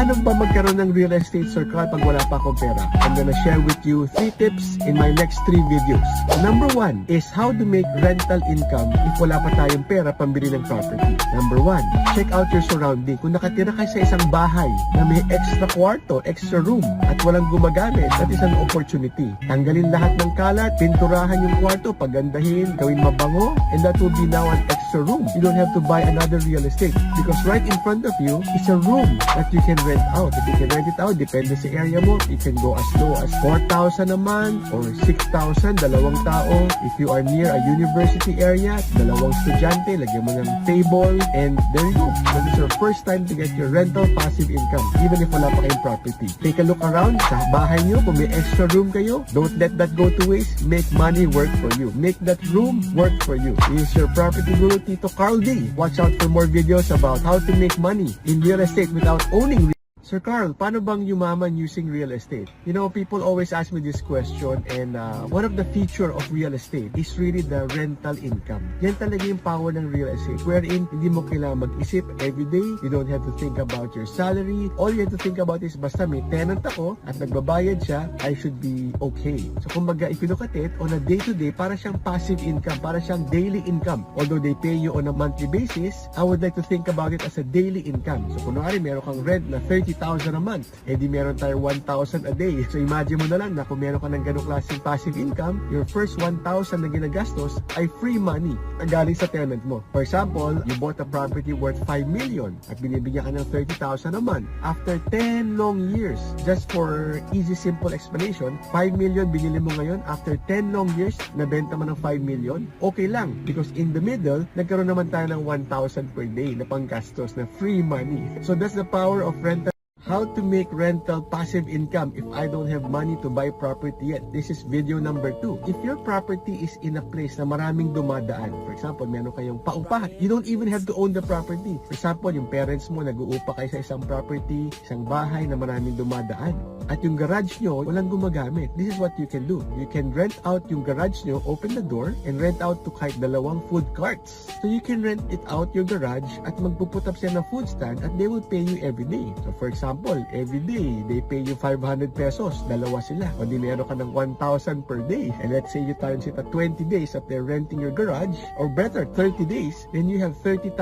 Paano ba magkaroon ng real estate, Sir Carl, pag wala pa akong pera? I'm gonna share with you 3 tips in my next 3 videos. Number 1 is how to make rental income if wala pa tayong pera pambili ng property. Number 1, check out your surrounding. Kung nakatira kayo sa isang bahay na may extra kwarto, extra room, at walang gumagamit, that is an opportunity. Tanggalin lahat ng kalat, pinturahan yung kwarto, pagandahin, gawin mabango, and that will be now an extra room. You don't have to buy another real estate because right in front of you is a room that you can rent out. If you can rent it out, depende sa area mo, you can go as low as 4,000 a month or 6,000, dalawang tao. If you are near a university area, dalawang estudyante, lagyan mo ng table, and there you go. That is your first time to get your rental passive income, even if wala pa kayong property. Take a look around sa bahay nyo, kung may extra room kayo, don't let that go to waste. Make money work for you. Make that room work for you. This is your property guru, Tito Carl D. Watch out for more videos about how to make money in real estate without owning. Sir Carl, paano bang yumaman using real estate? You know, people always ask me this question, and one of the feature of real estate is really the rental income. Yan talaga yung power ng real estate, wherein hindi mo kailangan mag-isip everyday. You don't have to think about your salary. All you have to think about is basta may tenant ako at nagbabayad siya, I should be okay. So kumbaga, if you look at it on a day-to-day, para siyang passive income, para siyang daily income. Although they pay you on a monthly basis, I would like to think about it as a daily income. So kunwari, meron kang rent na 30,000 a month, di meron tayo 1,000 a day. So imagine mo na lang na kung meron ka ng ganong klaseng passive income, your first 1,000 na ginagastos ay free money na galing sa tenant mo. For example, you bought a property worth 5 million at binibigyan ka ng 30,000 a month. After 10 long years, just for easy simple explanation, 5 million binili mo ngayon, after 10 long years, nabenta mo ng 5 million, okay lang. Because in the middle, nagkaroon naman tayo ng 1,000 per day na panggastos na free money. So that's the power of rental. How to make rental passive income if I don't have money to buy property yet. This is video number 2. If your property is in a place na maraming dumadaan, for example, meron kayong paupahan, you don't even have to own the property. For example, yung parents mo nag-uupa kayo sa isang property, isang bahay na maraming dumadaan, at yung garage nyo walang gumagamit. This is what you can do. You can rent out yung garage nyo, open the door, and rent out to kahit 2 food carts. So you can rent it out your garage at magpuput up sila ng food stand at they will pay you every day. So for example, every day, they pay you 500 pesos. Dalawa sila. O di meron ka ng 1,000 per day. And let's say you times it at 20 days after renting your garage, or better, 30 days, then you have 30,000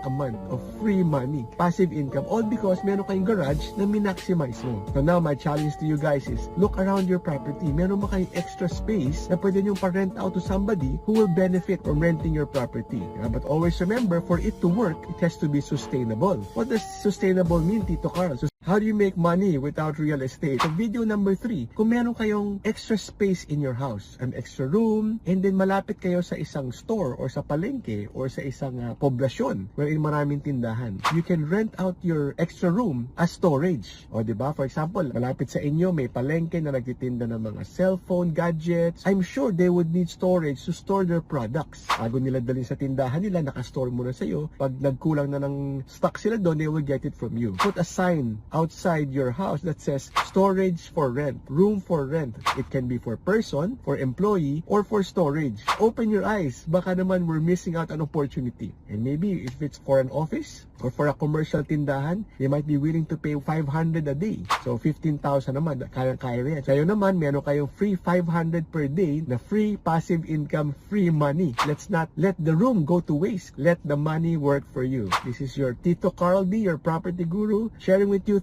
a month of free money, passive income, all because meron kayong garage na minaximize mo. So now, my challenge to you guys is, look around your property. Meron ba kayong extra space na pwede nyo pa-rent out to somebody who will benefit from renting your property? But always remember, for it to work, it has to be sustainable. What does sustainable mean, Tito Carl? How do you make money without real estate? So video number 3, kung meron kayong extra space in your house, an extra room, and then malapit kayo sa isang store or sa palengke or sa isang poblasyon wherein maraming tindahan, you can rent out your extra room as storage. O diba? For example, malapit sa inyo may palengke na nagtitinda ng mga cellphone, gadgets. I'm sure they would need storage to store their products. Bago nila dalhin sa tindahan nila, nakastore muna sa iyo. Pag nagkulang na ng stock sila doon, they will get it from you. Put a sign outside your house that says storage for rent, room for rent. It can be for person, for employee, or for storage. Open your eyes. Baka naman we're missing out an opportunity. And maybe if it's for an office or for a commercial tindahan, they might be willing to pay 500 a day. So 15,000 naman, kayang-kaya rin. Kayo naman, meron kayong free 500 per day na free passive income, free money. Let's not let the room go to waste. Let the money work for you. This is your Tito Carl D, your property guru, sharing with you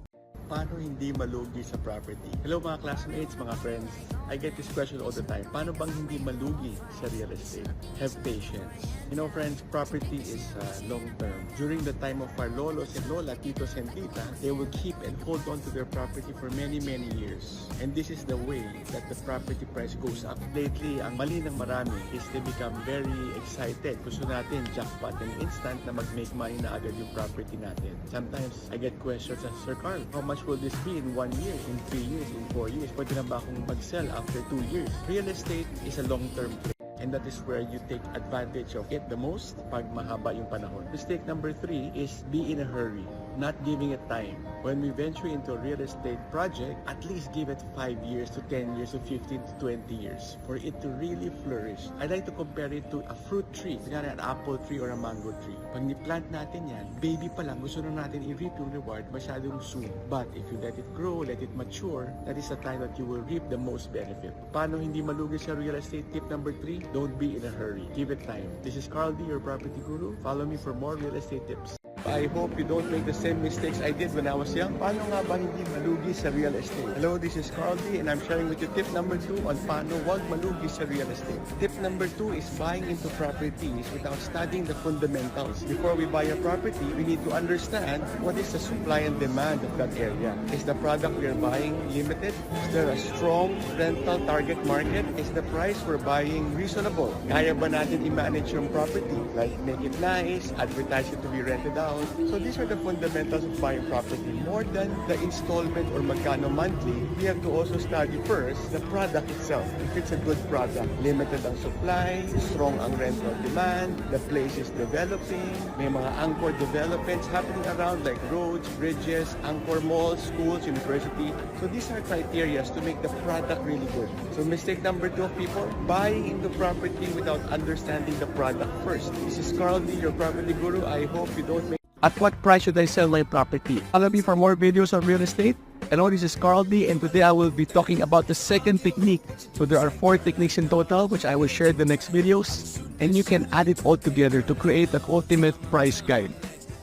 paano hindi malugi sa property. Hello mga classmates, mga friends. I get this question all the time. Paano bang hindi malugi sa real estate? Have patience. You know friends, property is long term. During the time of our lolos and lola, titos and tita, they will keep and hold on to their property for many years. And this is the way that the property price goes up. Lately, ang mali ng marami is they become very excited. Gusto natin jackpot and instant na mag-make money na agad yung property natin. Sometimes, I get questions as, Sir Carl, how much will this be in 1 year, in 3 years, in 4 years? Pwede na ba akong mag-sell after 2 years? Real estate is a long-term play. And that is where you take advantage of it the most pag mahaba yung panahon. Mistake number 3 is be in a hurry. not giving it time. When we venture into a real estate project, at least give it 5 years to 10 years to 15 to 20 years for it to really flourish. I like to compare it to a fruit tree, kunyari an apple tree or a mango tree. Pag ni-plant natin yan, baby pa lang, gusto na natin i-reap yung reward masyadong soon. But if you let it grow, let it mature, that is the time that you will reap the most benefit. Paano hindi malugi sa real estate? Tip number 3, don't be in a hurry. Give it time. This is Carl D, your property guru. Follow me for more real estate tips. I hope you don't make the same mistakes I did when I was young. Paano nga ba hindi malugi sa real estate? Hello, this is Carl D and I'm sharing with you tip number 2 on paano wag malugi sa real estate. Tip number 2 is buying into properties without studying the fundamentals. Before we buy a property, we need to understand what is the supply and demand of that area. Is the product we are buying limited? Is there a strong rental target market? Is the price we're buying reasonable? Kaya ba natin i-manage yung property? Like make it nice, advertise it to be rented out. So these are the fundamentals of buying property. More than the installment or magkano monthly, we have to also study first the product itself. If it's a good product, limited ang supply, strong ang rental demand, the place is developing, may mga anchor developments happening around like roads, bridges, anchor malls, schools, university. So these are criteria to make the product really good. So mistake number 2 of people, buying into property without understanding the product first. This is Carl D, your property guru. I hope you don't make. At what price should I sell my property? Follow me for more videos on real estate. Hello, this is Carl D and today I will be talking about the second technique. So there are 4 techniques in total which I will share in the next videos and you can add it all together to create an ultimate price guide.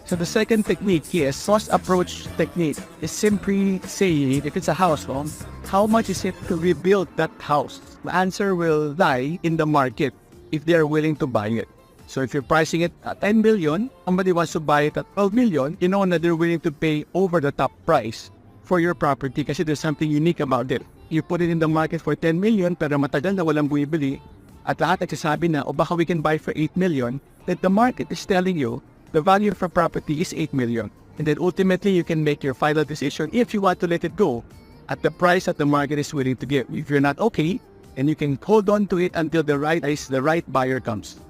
So the second technique here, cost approach technique, is simply saying if it's a house home, how much is it to rebuild that house? The answer will lie in the market if they are willing to buy it. So if you're pricing it at 10 million, somebody wants to buy it at 12 million, you know that they're willing to pay over the top price for your property kasi there's something unique about it. You put it in the market for 10 million pero matagal na walang bumibili at lahat nagsasabi na o baka we can buy for 8 million, that the market is telling you the value of a property is 8 million. And then ultimately you can make your final decision if you want to let it go at the price that the market is willing to give. If you're not okay, and you can hold on to it until the right buyer comes.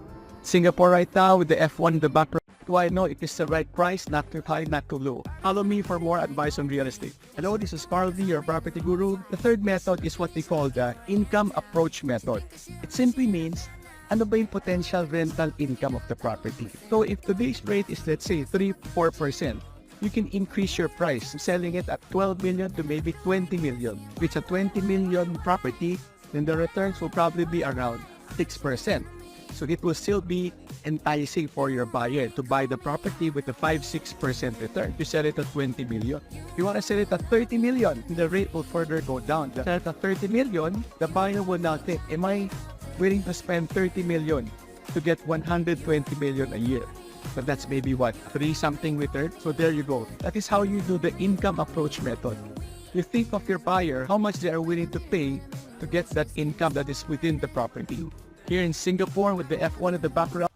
Singapore right now with the F1 in the background. Do I know it is the right price, not too high, not too low? Follow me for more advice on real estate. Hello, this is Carl D, your property guru. The third method is what they call the income approach method. It simply means, ano ba yung potential rental income of the property? So if today's rate is let's say 3-4%, you can increase your price, selling it at 12 million to maybe 20 million. If it's a 20 million property, then the returns will probably be around 6%. So it will still be enticing for your buyer to buy the property with a 5-6% return. You sell it at 20 million. If you want to sell it at 30 million, the rate will further go down. Sell it at 30 million, the buyer will now think, am I willing to spend 30 million to get 120 million a year? But that's maybe what, 3-something return? So there you go. That is how you do the income approach method. You think of your buyer, how much they are willing to pay to get that income that is within the property. Here in Singapore with the F1 in the background,